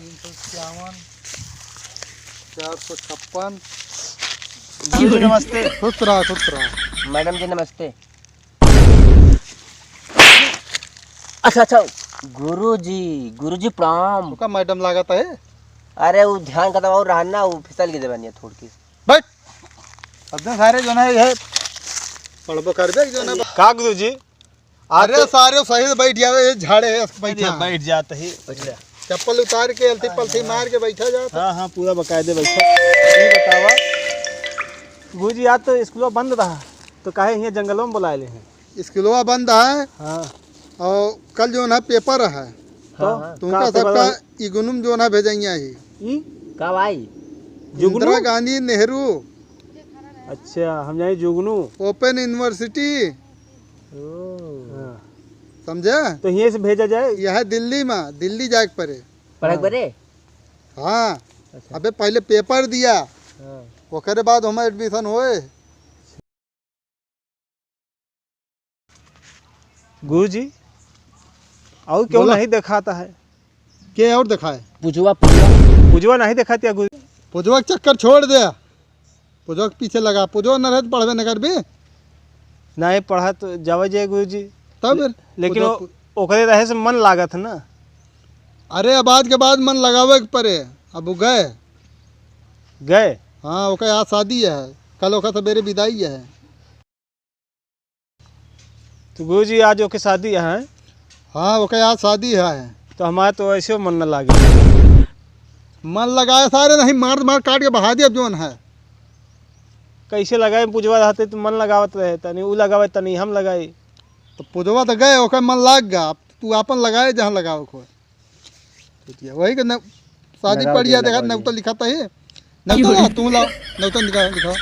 351 456। नमस्ते। खुश रहा। मैडम जी नमस्ते। अच्छा गुरुजी प्रणाम। का मैडम लागत है। अरे वो ध्यान करता और रहा ना, वो फिसल गई बनिया थोड़ी की बैठ अपने सारे जो है पढ़बो कर दे जो ना का गुरुजी। अरे सारे सही बैठ जावे, ये झाड़े है बैठ जाते ही चप्पल उतार के अलती पलथी मार के बैठा जाता। हाँ पूरा बकायदे बैठा। ये बतावा गुरुजी, आज तो स्कूल बंद रहा तो काहे यहाँ जंगलों में बुलाए हैं। स्कूलवा बंद है हाँ और कल जो ना पेपर है तो तुमका सबका इगुनुम जो ना भेजेंगे ही कब आई? इंदिरा गांधी नेहरू अच्छा हम जाए जुगनू ओपन यूनिवर्सिटी हाँ। समझे। तो यहीं से भेजा जाए। यह दिल्ली में दिल्ली जाए पड़े। पढ़े बरे। हाँ अबे पहले पेपर दिया हाँ। ओकरे बाद हमारे एडमिशन होए। गुरुजी और क्यों बोला। नहीं दिखाता है? के और दिखाए पुजवा पुजवा नहीं दिखाती है गुरुजी। पुजवा के चक्कर छोड़ दे, पुजवा के पीछे लगा। पुजवा न रहे तो पढ़वे न कर भी नहीं पढ़ा तो जावा जाए गुरुजी। तब लेकिन ओकरे रहे से मन लागत है ना। अरे आबाद के बाद मन लगावे के पड़े। अब वो गए। हाँ ओके आज शादी है, कल ओका सवेरे विदाई है। तो गुरुजी आज ओके शादी है हाँ ओके आज शादी है तो हमारे तो ऐसे मन न लागे। मन लगाए सारे नहीं, मार मार काट के बहा दिया जोन है। कैसे लगाए? पुजवा रहते तो मन लगावत रहे, तनी उ लगावे तनी हम लगाई। तो पुजवा तो गए ओका मन लाग गया। अब तू अपन लगाए जहाँ लगाओ को वही के शादी पड़ गया। देखा नौता लिखा था ये नौता तू लाओ नौता निकाल दिखाओ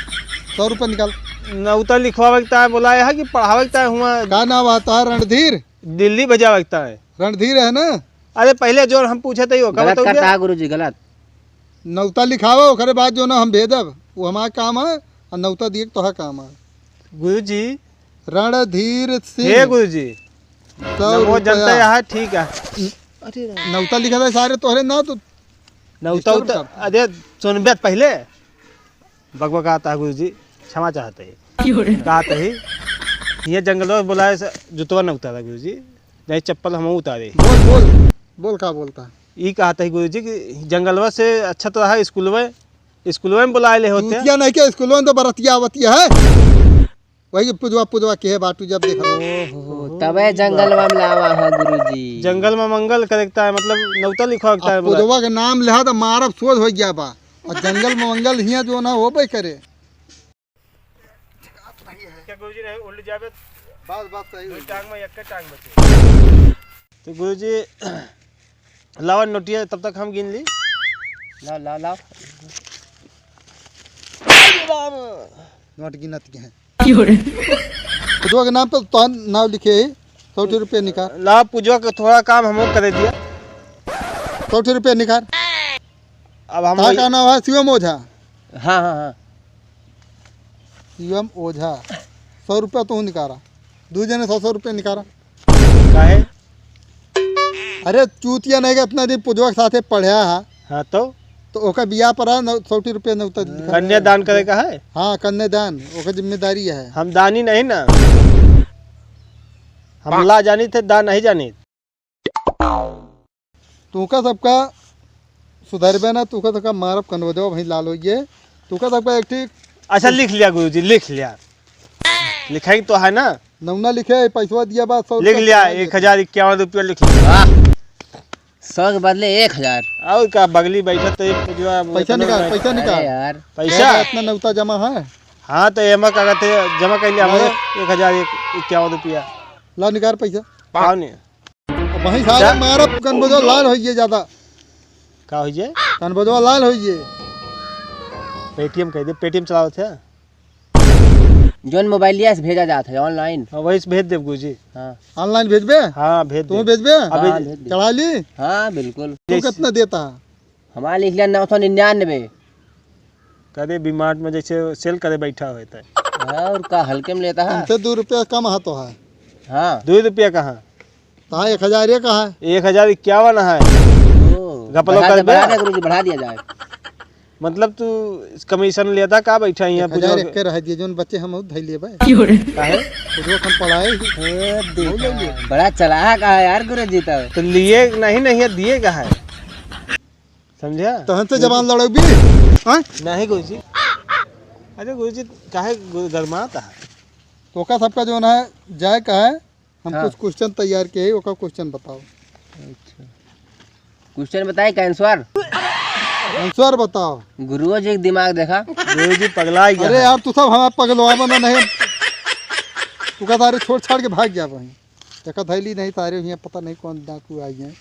100 रुपये निकाल। नौता लिखवा है बोलाया है कि पढ़ावा है हुआ का नाम आता है? रणधीर। दिल्ली भेजा है। रणधीर है ना। अरे पहले जो हम पूछे थे वो गलत करता है गुरुजी, गलत। नौता लिखावा ओकरे बाद जो ना हम भेजब वो हमारा काम है और नौता दिए तो काम है। गुरुजी रणधीर हे सिंह गुरुजी 100 वो रुपया। जनता यहाँ ठीक है। नौता लिखा था सारे तोहरे ना तो नौता अरे सुनबे पहले बकबक आता है गुरुजी, क्षमा चाहते हैं। कहते ही ये जंगलों में बुलाए जुतवा न उतारा गुरुजी, नहीं चप्पल हम उतारे। बोल बोल बोल का बोलता है। ये कहते हैं गुरुजी कि जंगलवा से अच्छा तो रहा स्कूलवा में बुलाए ले होते चूतिया नहीं क्या स्कूलों में तो बरतिया आवतिया है। वही पुजवा के है बाटू जब देखा तबे जंगल में लावा है गुरुजी। जंगल में मंगल करता है मतलब नौता लिखवाता है। पुजवा के नाम लिहा तो मारब सोच हो गया बा और जंगल में मंगल हिया जो ना हो करे। क्या गुरुजी नहीं उल्ट जावे बात सही टांग में एक टांग बचे। तो गुरुजी लावा नोटिया तब तक हम गिन ली। लाओ नोट गिनत के हैं पुजवा के नाम पे तो नाम लिखे 100 रुपये निकाल। ला पूजवा का थोड़ा काम हम कर दिया। 100 रुपये निकाल। अब हम का नाम है? शिवम ओझा। हाँ शिवम ओझा 100 रुपया तो निकाला। 2 जने 100 रुपये निकाला। काहे? अरे चूतिया नहीं इतना दिन पुजवा के साथे पढ़ा है हाँ तो ओका बियाह पर 100 रुपये नौता लिखा। कन्यादान करे का है। हाँ कन्यादान ओका जिम्मेदारी है। हम दानी नहीं ना, हम ला जानी थे दान नहीं जानी। तुका सबका सुधरबे ना, तुका सबका मारब कन्वदो भाई लाल होइए। तुका सबका एक ठीक अच्छा लिख लिया गुरुजी, लिख लिया। लिखाई तो है ना। नमूना लिखे पैसा दिया बात 100 लिख लिया 1051 रुपया लिख लिया। 100 के बदले 1000। और का बगली बैठा तो पैसा निकाल पैसा निकाल यार पैसा इतना नौता जमा है। हाँ तो एमा का कहते जमा कर लिया हमारे 1051 रुपया। ला निकाल पैसा पाओ नहीं वहीं सारे मारब कन्वदो लाल होइए ज्यादा। का हो जाए कन्वदो लाल होइए। पेटीएम कह दे, पेटीएम चलाओ थे जोन मोबाइलिया से भेजा जाता है ऑनलाइन। हाँ वही से भेज दे गुरुजी। हाँ ऑनलाइन भेजबे? हाँ भेज तुम दे। भेजबे? हाँ, भेज दे। चढ़ा ली? हाँ बिल्कुल। तू कितना देता है? हमारा लिख लिया 999। करे बीमार में जैसे सेल करे बैठा होता है। और का हल्के में लेता है। हमसे 2 रुपया कम है तो है। हाँ 2 रुपया कहाँ? कहाँ 1000 का है? 1051 है। ओ गपलो बढ़ा कर बढ़ा दिया गुरुजी, बढ़ा दिया जाए। मतलब तू कमीशन लेता का बैठा यहाँ 1000 पूछो के रह दिए जोन बच्चे हम धैल लिए भाई काहे खुदो हम पढ़ाए ही। बड़ा चालाक है यार गुरुजी तो लिए नहीं है दिए का है समझा तहन से जवान लड़ोगी हाँ नहीं गुरुजी। अरे गुरुजी काहे गरमाता है तो का सबका जो है जाए का है हम हाँ। कुछ क्वेश्चन तैयार किए है ओका क्वेश्चन बताओ। क्वेश्चन बताए का आंसर। आंसर बताओ। गुरुओं जी का दिमाग देखा। गुरुजी पगला ही गया अरे है। यार तू सब हमारा पगलवा बना नहीं तू का तारे छोड़ छाड़ के भाग गया वहीं देखा थैली नहीं तारे यहाँ पता नहीं कौन डाकू आई हैं।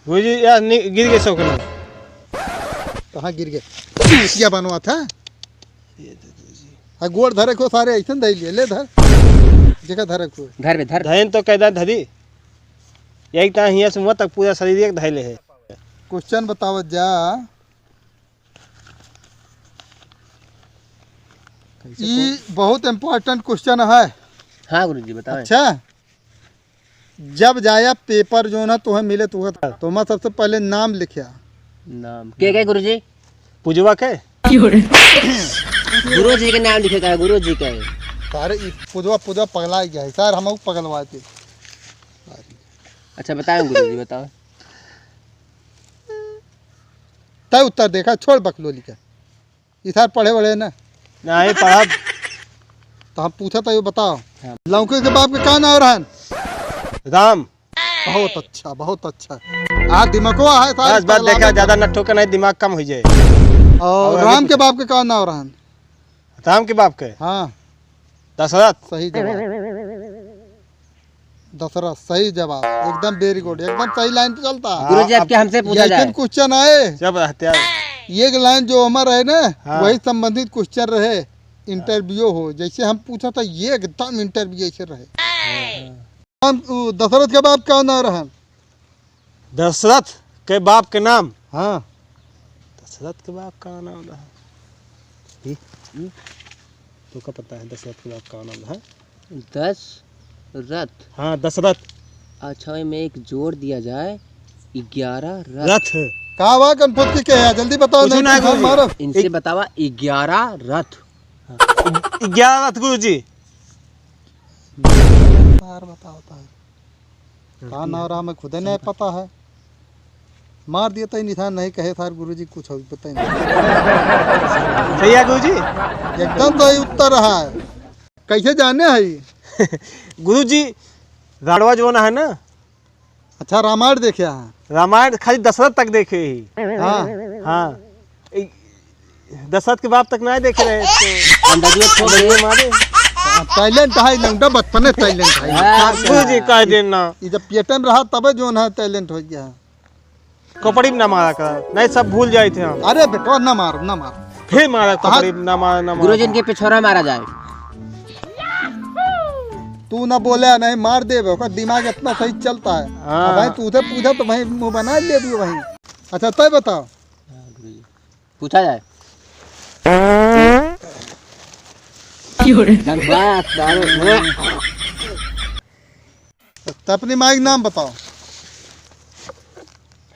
गुरुजी यार गिर गए सब कहाँ गिर गए क्या बनवा था हाँ गोड़ धरे को सारे ऐसे धैल लिए ले धर जगह धरे को घर में धर। धैन तो कैदा धरी यही ता हिया से मुँह तक पूरा शरीर एक धैले है। क्वेश्चन बताओ जा ये बहुत इम्पोर्टेंट क्वेश्चन है। हाँ गुरुजी बताओ। अच्छा जब जाया पेपर जो ना तुम्हें मिले तुम्हें सबसे पहले नाम लिखा नाम के गुरुजी। पूजवा के गुरुजी के नाम लिखे का गुरुजी के। सारे पुदवा पुदवा पगला गया है सर हम पगलवाए थे। अच्छा बताओ गुरुजी बताओ। तय उत्तर देखा छोड़ बकलोली का इधर पढ़े बड़े ना नहीं पढ़ा तो हम पूछा था ये बताओ। हाँ। लौकी के बाप के क्या नाम रहन राम। बहुत अच्छा बहुत अच्छा आज दिमागो है सारे बस बात देखा ज्यादा न ठोकर नहीं दिमाग कम हो जाए। और राम के बाप के क्या नाम रहन। राम के बाप के हाँ दशरथ। सही जवाब दशरथ सही जवाब एकदम वेरी गुड एकदम सही लाइन पे चलता है। गुरुजी अब क्या हमसे पूछा जाए। लेकिन क्वेश्चन आए जब हत्या ये लाइन जो हमारा है ना हाँ। वही संबंधित क्वेश्चन रहे इंटरव्यू हो जैसे हम पूछा था ये एकदम इंटरव्यू ऐसे रहे। दशरथ के बाप क्या नाम रहन। दशरथ के बाप के नाम। हाँ दशरथ के बाप का नाम रहा तो का पता है दशरथ के बाप का नाम है। 10 रथ। हाँ दशरथ। अच्छा में एक जोड़ दिया जाए 11 रथ। रथ कहा हुआ कन्फ्यूज के है जल्दी बताओ कुछ नहीं ना तो हम गुरुजी। मारो। इनसे बतावा 11 रथ। 11 रथ गुरुजी। बार बताओ कहा नाम रहा हमें खुद नहीं पता है मार दिया तो निशान नहीं कहे सार गुरुजी कुछ हो बताइए। सही है गुरुजी। एकदम सही उत्तर है कैसे जाने है। गुरुजी राड़वा जो है ना अच्छा रामायण देखे हैं। रामायण खाली दशरथ तक देखे ही। हाँ हाँ दशरथ के बाप तक नहीं देखे रहे तो अंदाजिए छोड़ दे मारे टैलेंट है लौंडा बचपन में टैलेंट है। गुरुजी कह देना ये जब पेटन रहा तबे जो है टैलेंट हो गया है। कपड़ी में ना मारा कर नहीं सब भूल जाए थे हम। अरे बेटा ना मार ना मार फिर मारा कपड़ी में ना मारा ना मारा। गुरुजी इनके पिछोरा मारा जाए। तू ना बोले नहीं मार दे ओका दिमाग इतना सही चलता है। हाँ। अब भाई तू उधर पूछा तो भाई मुंह बना ले भी वहीं। अच्छा तय बताओ पूछा जाए। तो अपनी माई नाम बताओ।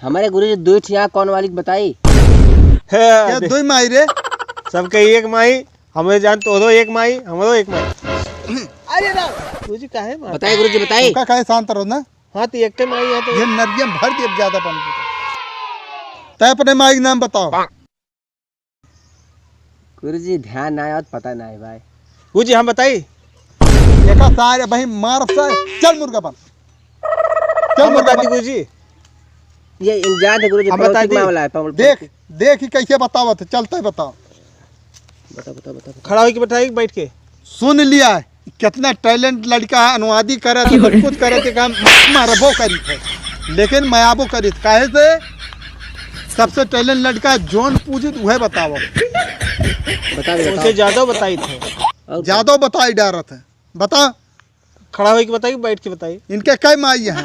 हमारे गुरुजी 2 ठिया कौन वाली बताई। क्या है, दो माई रे सबके एक माई हमें जान तो एक माई हमरो एक माई। अरे ना गुरुजी काहे मार। बताइए गुरुजी बताइए। का कहे शांत रहो ना हाँ तो एक माई है तो ये नरियम भर दिए ज्यादा बन तय अपने माई नाम बताओ। गुरुजी ध्यान ना आया पता ना है भाई। गुरुजी हम बताई देखा सारे भाई मार से चल मुर्गा बन चल हम मुर्गा बताती बन। गुरुजी। ये इंजाद है गुरुजी हम बता पड़ोसी दी। मामला है देख देख ही कैसे बताओ चलते बताओ। बता बता बता। खड़ा होकर बताई बैठ के। सुन लिया है कितना टैलेंट लड़का है अनुवादी करे थे सब कुछ करे थे काम मारबो करी थे लेकिन मयाबो करी थे काहे से सबसे टैलेंट लड़का जोन पूछी वह बताओ। बता उनसे ज्यादा बताई थे। ज्यादा बताई डारत है बता। खड़ा होकर बताई बैठ के बताई। इनके कई माई हैं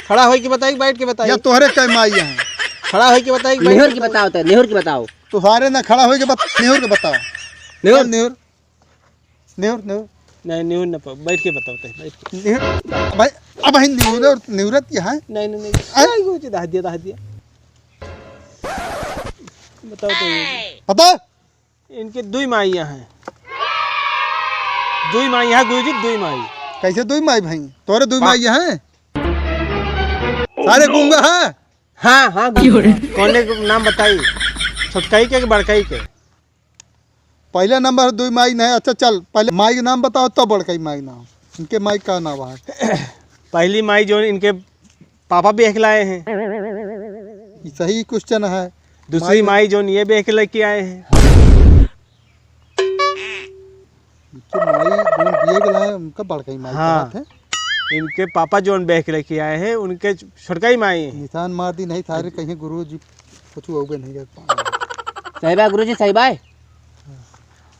खड़ा होकर बताई बैठ के बताई। या तोहरे कई माई हैं। खड़ा होकर बताई बैठ नेहर के की बताओ तो नेहर की बताओ। तुम्हारे ना खड़ा होके बता नेहर के बताओ। नेहर नेहर नेहर नेहर नहीं न्यू न बैठ के बताओ तो बैठ के भाई अब भाई निवृत्त क्या है नहीं नहीं नहीं गुरुजी दाह दिया बताओ तो पता इनके दुई माइयाँ हैं गुरुजी दुई माई कैसे दुई माई भाई तोरे दुई माई हैं सारे गूंगा है हाँ हाँ कौन नाम बताई छोटकाई के बड़काई के पहला नंबर दुई माई नहीं अच्छा चल पहले माई का नाम बताओ तब बड़काई माई नाम इनके माई का नाम है पहली माई जो इनके पापा भी लाए हैं ये सही क्वेश्चन है दूसरी माई जो ये भी लेके आए हैं इनके माई जो दिए गए हैं उनका बड़काई माई हाँ। है इनके पापा जो बेच लेके आए हैं उनके छोटकाई माई हैं। निशान मार दी नहीं सारे कहीं गुरु जी कुछ होगे नहीं सही बात गुरुजी सही बात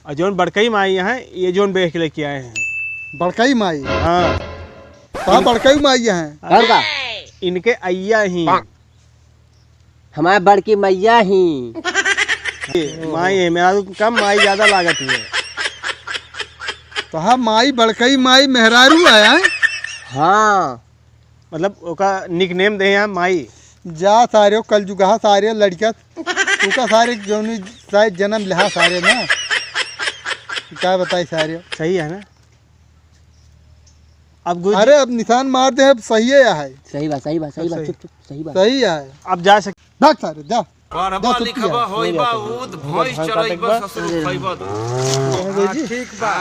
और जो बड़कई माई हैं ये जो बेच लेके आए हैं बड़काई माई हाँ कहाँ बड़काई माई हैं और का इनके अय्या ही हमारे बड़की मैया ही माई है मेरा तो कम माई ज्यादा लागत है तो हाँ माई बड़काई माई मेहरारू आया है हाँ मतलब उसका निक नेम दे हैं माई जा सारे कल जुगा सारे लड़का उनका सारे जो शायद जन्म लिहा सारे ना क्या बताई सारे सही है ना अब गुरु अरे अब निशान मार दे अब सही है है सही बात चुप चुप सही बात सही है अब जा सकते भाग सारे जा पढ़बा लिखबा होइबा उद भोइस चलैबा ससुर खइबा ठीक बा